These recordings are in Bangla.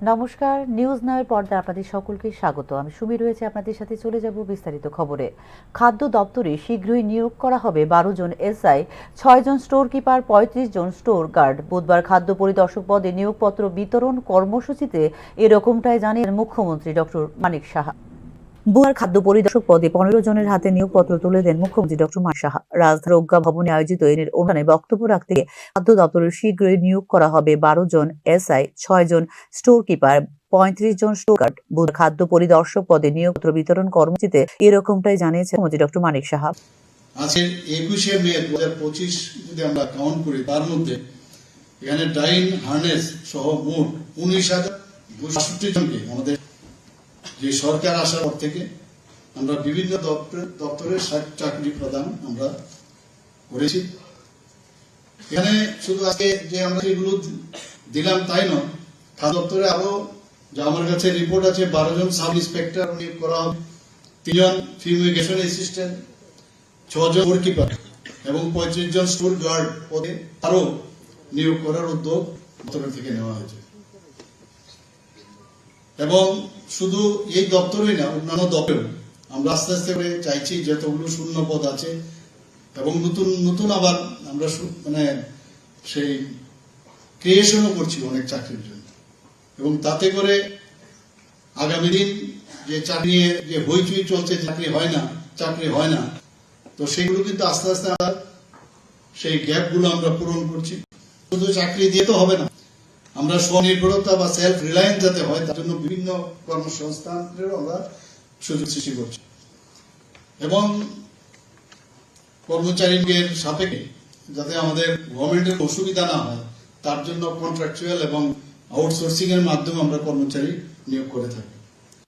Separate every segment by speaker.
Speaker 1: নমস্কার, নিউজ নাওয়ের পর্দায় আপনাদের সকলকে স্বাগত। আমি সুমি রয়েছে আপনাদের সাথে। চলে যাব বিস্তারিত খবরে। খাদ্য দপ্তরে শীঘ্রই নিয়োগ করা হবে 12 জন এসআই, 6 জন স্টোর কিপার, 35 জন স্টোর গার্ড। বুধবার খাদ্য পরিদর্শক পদে নিয়োগপত্র বিতরণ কর্মসূচিতে এরকমটাই জানিয়েছেন মুখ্যমন্ত্রী ডক্টর মানিক সাহা। বুধবার খাদ্য পরিদর্শক পদে 15 জনের হাতে নিয়োগপত্র তুলে দেন মুখ্যমন্ত্রী ডক্টর মানিক সাহা। রাজধানীর প্রজ্ঞা ভবনে আয়োজিত এই অনুষ্ঠানে বক্তব্য রাখতে গিয়ে খাদ্য দপ্তরে শীঘ্রই নিয়োগ করা হবে 12 জন এসআই, 6 জন স্টোর কিপার, 35 জন স্টোর গার্ড। বুধবার খাদ্য পরিদর্শক পদে নিয়োগপত্র বিতরণ কর্মসূচিতে এরকমটাই জানিয়েছেন মুখ্যমন্ত্রী ডক্টর মানিক সাহা।
Speaker 2: আজকের 21শে মে 2025 যদি আমরা কাউন্ট করি, তার মধ্যে এখানে ডাইন হার্নেস সহ মোট 19,262 জনকে আমাদের যে সরকার আসার পর থেকে আমরা বিভিন্ন দপ্তরে চাকরি প্রদান আমরা করেছি। এখানে শুধু আজকে যে আমরা এগুলো দিলাম তাই নয়, খাদ্য দপ্তরে আরো যা আমার কাছে রিপোর্ট আছে 12 জন সাব ইন্সপেক্টর নিয়োগ করা হবে, 3 জন ফিউমিগেশন অ্যাসিস্ট্যান্ট, 6 জন স্টোর কিপার এবং 35 জন স্টোর গার্ড পদে আরো নিয়োগ করার উদ্যোগ দপ্তর থেকে নেওয়া হয়েছে। এবং শুধু এই দপ্তরেই না, অন্যান্য দপ্তরে আমরা আস্তে আস্তে করে চাইছি যতগুলো শূন্য পদ আছে এবং নতুন নতুন আবার আমরা সেই ক্রিয়েশনও করছি অনেক চাকরির জন্য। এবং তাতে করে আগামী দিন যে চাকরি নিয়ে যে হইচই চলছে, চাকরি হয় না, তো সেগুলো কিন্তু আস্তে আস্তে আমরা সেই গ্যাপগুলো আমরা পূরণ করছি। শুধু চাকরি দিয়ে তো হবে না, আমরা স্বনির্ভরতা বা সেলফ রিলায়েন্স যাতে হয় তার জন্য বিভিন্ন কর্মসংস্থানেরও আমরা সুযোগ সৃষ্টি করছি। এবং কর্মচারীদের সাপেক্ষে যাতে আমাদের গভর্নমেন্টের অসুবিধা না হয় তার জন্য কন্ট্রাকচুয়াল এবং আউটসোর্সিং এর মাধ্যমে আমরা কর্মচারী নিয়োগ করে থাকি।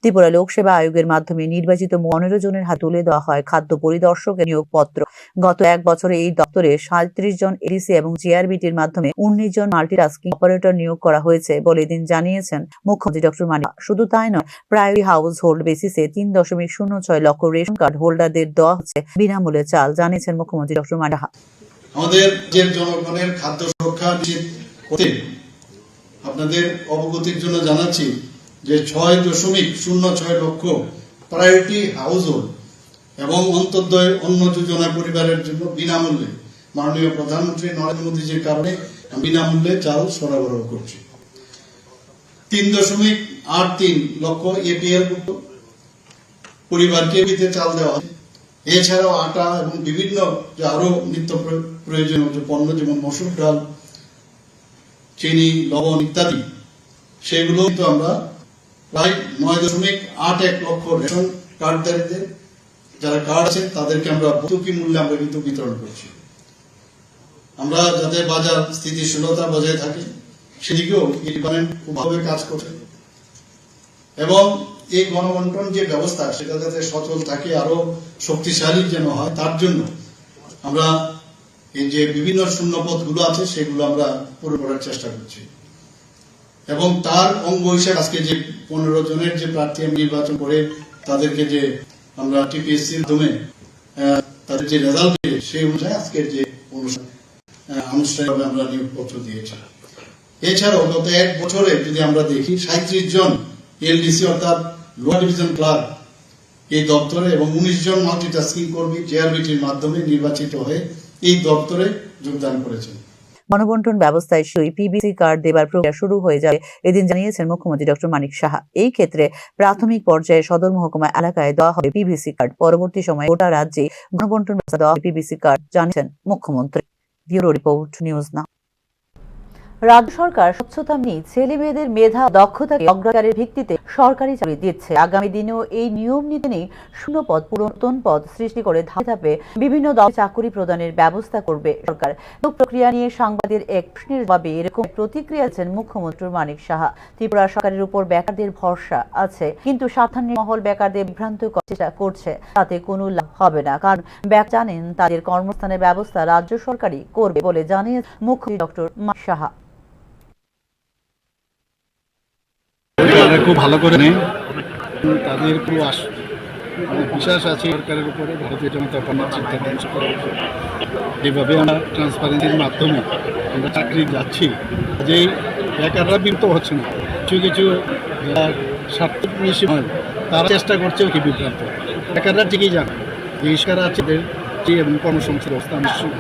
Speaker 1: ত্রিপুরা লোকসেবা আয়োগের মাধ্যমে নির্বাচিত 15 জনের হাতে তুলে দেওয়া হয় খাদ্য পরিদর্শকের নিয়োগপত্র। গত এক বছরে এই দপ্তরে 37 জন এডিসি এবং জিআরবিটির মাধ্যমে 19 জন মাল্টিটাস্কিং অপারেটর নিয়োগ করা হয়েছে বলে এদিন জানিয়েছেন মুখ্যমন্ত্রী ডক্টর মানিক। শুধু তাই নয়, প্রায়োরিটি হাউস হোল্ড বেসিসে 3.06 লক্ষ রেশন কার্ড হোল্ডারদের দেওয়া হচ্ছে বিনামূল্যে চাল, জানিয়েছেন মুখ্যমন্ত্রী ডক্টর মানিক।
Speaker 2: আমাদের যে জনগণের খাদ্য সুরক্ষা নিশ্চিত করতে আপনাদের অবগতির জন্য জানাচ্ছি যে 6.06 লক্ষ প্রায়োরিটি হাউস হোল্ড এবং অন্তর্দয় অন্ন যোজনা পরিবারের জন্য বিনামূল্যে মাননীয় প্রধানমন্ত্রী নরেন্দ্র মোদীজির কারণে বিনামূল্যে চাল সরবরাহ করছি। 3.83 লক্ষ এপিএল পরিবারকে চাল দেওয়া হয়। এছাড়াও আটা এবং বিভিন্ন যে আরো নিত্য প্রয়োজনীয় যে পণ্য যেমন মসুর ডাল, চিনি, লবণ ইত্যাদি, সেগুলো কিন্তু আমরা প্রায় 9.81 লক্ষ রেশন কার্ডধারীদের যারা কার্ড আছে তাদেরকে আমরা ভর্তুকি মূল্যে আমরা কিন্তু বিতরণ করছি। আমরা যাতে বাজার স্থিতিশীলতা বজায় থাকে সেদিকেও এই ডিপার্টমেন্ট খুব ভালোভাবে কাজ করছে। এবং এই গণবন্টন যে ব্যবস্থা সেটা যাতে সচল থাকে, আরো শক্তিশালী যেন হয়, তার জন্য আমরা এই যে বিভিন্ন শূন্য পদগুলো আছে সেগুলো আমরা পূরণ করার চেষ্টা করছি। এবং তার অঙ্গ হিসেবে আজকে যে 15 জনের যে প্রার্থী নির্বাচন করে তাদেরকে যে আমরা টিপিএসসির মাধ্যমে তাদের যে রেজাল্ট পেয়ে সেই অনুযায়ী আজকের যে আনুষ্ঠানিকভাবে আমরা নিয়োগপত্র দিয়েছি। এছাড়াও গত এক বছরে যদি আমরা দেখি 37 জন এলডিসি অর্থাৎ লোয়ার ডিভিশন ক্লার্ক এই দপ্তরে এবং 19 জন মাল্টিটাস্কিং কর্মী জেআরবিটির মাধ্যমে নির্বাচিত হয়ে এই দপ্তরে যোগদান করেছেন।
Speaker 1: গণবন্টন ব্যবস্থায় সেই পিবিসি কার্ড দেবার প্রক্রিয়া শুরু হয়ে যাবে এদিন জানিয়েছেন মুখ্যমন্ত্রী ডক্টর মানিক সাহা। এই ক্ষেত্রে প্রাথমিক পর্যায়ে সদর মহকুমা এলাকায় দেওয়া হবে পিবিসি কার্ড। পরবর্তী সময়ে গোটা রাজ্যে গণবন্টন ব্যবস্থা দেওয়া হবে পিবিসি কার্ড, জানিয়েছেন মুখ্যমন্ত্রী। Bureau report, news now. রাজ্য সরকার স্বচ্ছতা নিয়ে ছেলে মেয়েদের মেধা দক্ষতাকে অগ্রাধিকারের ভিত্তিতে সরকারি চাকরি দিচ্ছে। আগামী দিনেও এই নিয়ম নীতি নেই শূন্য পদ পূরণ পদ সৃষ্টি করে ধাপে ধাপে বিভিন্ন দপ্তরে চাকরি প্রদানের ব্যবস্থা করবে সরকার। নিয়োগ প্রক্রিয়া নিয়ে সাংবাদিকদের এক প্রশ্নের জবাবে এরকম প্রতিক্রিয়া দিয়েছেন মুখ্যমন্ত্রী মানিক সাহা। ত্রিপুরা সরকারের উপর বেকারদের ভরসা আছে, কিন্তু স্বার্থান্বেষী মহল বেকারদের বিভ্রান্ত করার চেষ্টা করছে, তাতে কোনো লাভ হবে না। কারণ বেকার জানেন তাদের কর্মস্থানের ব্যবস্থা রাজ্য সরকারই করবে বলে জানিয়ে মুখ্যমন্ত্রী ডক্টর মানিক সাহা।
Speaker 3: খুব ভালো করে নেই, তাদের খুব বিশ্বাস আছে সরকারের উপরে, ভারতীয় জনতা পার্টির চিন্তা এইভাবে আমরা ট্রান্সপারেন্সির মাধ্যমে আমরা চাকরি যাচ্ছি, যেই বেকাররা বিরত হচ্ছে না। কিছু কিছু যারা স্বার্থবেশী হয় তারা চেষ্টা করছে কি বিভ্রান্ত বেকাররা ঠিকই জানে যে ইস্কারা আছে এবং কর্মসংস্থান ব্যবস্থা নিশ্চয়ই।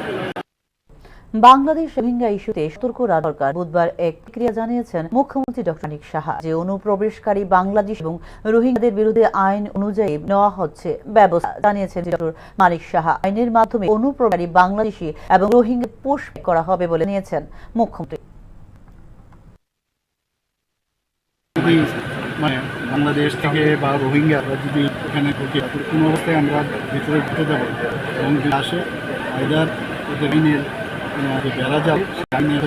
Speaker 1: বাংলাদেশ রোহিঙ্গা ইস্যুতে সতর্ক সরকার বুধবার এক প্রতিক্রিয়া জানিয়েছেন মুখ্যমন্ত্রী ডক্টর মানিক সাহা যে অনুপ্রবেশকারী বাংলাদেশ এবং রোহিঙ্গাদের বিরুদ্ধে আইন অনুযায়ী নেওয়া হচ্ছে ব্যবস্থা। জানিয়েছেন ডক্টর মানিক সাহা আইনের মাধ্যমে অনুপ্রবেশকারী বাংলাদেশি এবং রোহিঙ্গা পুষব্যাক করা হবে বলে নিয়েছেন মুখ্যমন্ত্রী।
Speaker 3: মানে বাংলাদেশ থেকে বা রোহিঙ্গা যদি এখানে ঢুকে কোনো অবস্থায় আমরা ভিতরে ঢুকে দেবো এবং যদি আসে আইদার ওদের আইনের যে বেড়া যাবে আইনের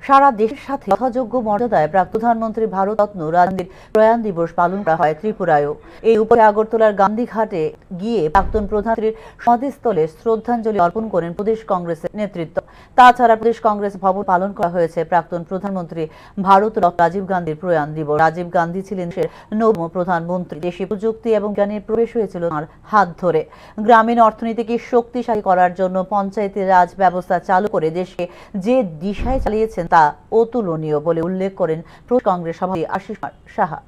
Speaker 1: সারা দেশের সাথে যথাযোগ্য মর্যাদায় প্রাক প্রধানমন্ত্রী ভারতরত্ন রাজীব প্রয়াণ দিবস পালন করা হয় ত্রিপুরায়ও। এই উপরে আগরতলার গান্ধীঘাটে গিয়ে প্রাক্তন প্রধানমন্ত্রীর সমাধিস্থলে শ্রদ্ধাঞ্জলি অর্পণ করেন প্রদেশ কংগ্রেসের নেতৃত্ব। তাছাড়া প্রদেশ কংগ্রেস ভবন পালন করা হয়েছে প্রাক্তন প্রধানমন্ত্রী ভারতরত্ন রাজীব গান্ধীর প্রয়াণ দিবস। রাজীব গান্ধী ছিলেন দেশের নবম প্রধানমন্ত্রী। দেশে প্রযুক্তি এবং জ্ঞানের প্রবেশ হয়েছিল তাঁর হাত ধরে। গ্রামীণ অর্থনীতিকে শক্তিশালী করার জন্য পঞ্চায়েতি রাজ ব্যবস্থা চালু করে দেশকে যে দিশায় চালিয়েছেন তা অতুলনীয় বলে উল্লেখ করেন প্রদেশ কংগ্রেস সভাপতি আশিস সাহা।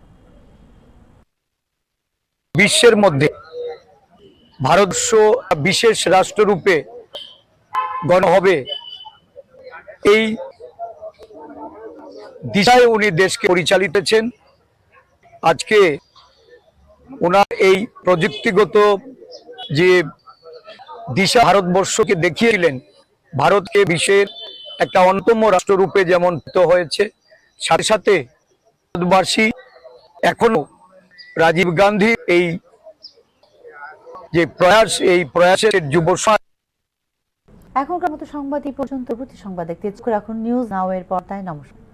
Speaker 4: বিশ্বের মধ্যে ভারতবর্ষ বিশেষ রাষ্ট্ররূপে গণ হবে এই দিশায় উনি দেশকে পরিচালিতেছেন। আজকে ওনার এই প্রযুক্তিগত যে দিশা ভারতবর্ষকে দেখিয়েছিলেন, ভারতকে বিশ্বের একটা অন্যতম রাষ্ট্ররূপে যেমন হয়েছে, সাথে সাথে ভারতবাসী এখনো রাজীব গান্ধী এই যে প্রয়াস, এই প্রয়াসের যুব
Speaker 1: এখনকার মতো সংবাদ এই পর্যন্ত। সংবাদ দেখতে চোখ রাখুন নিউজ নাও এর পর্দায়। নমস্কার।